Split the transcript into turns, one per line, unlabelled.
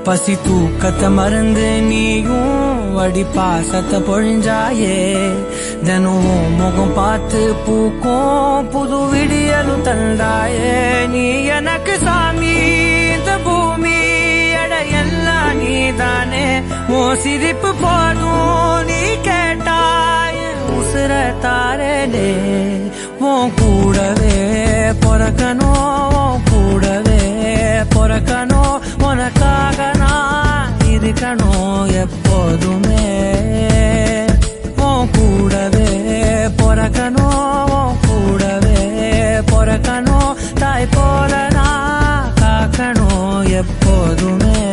பசி தூக்கத்தை மறந்து நீயும் வடி பாசத்தை பொழிஞ்சாயே. தினம் முகம் பார்த்து பூக்கும் புது விடியலும் தந்தாயே. நீ எனக்கு சாமி, இந்த பூமி எல்லாம் நீதானே. ஓ சிரிப்பு போதும் நீ கேட்டாய் உசுர தாரே. உன் கூடவே பொறக்கணும், கூடவே பொறக்கணும். உனக்காக நான் இருக்கணும் எப்போதுமே. உன் கூடவே பொறக்கணும், கூடவே பொறக்கணும். தாய் போல நான் காக்கணும் எப்போதுமே.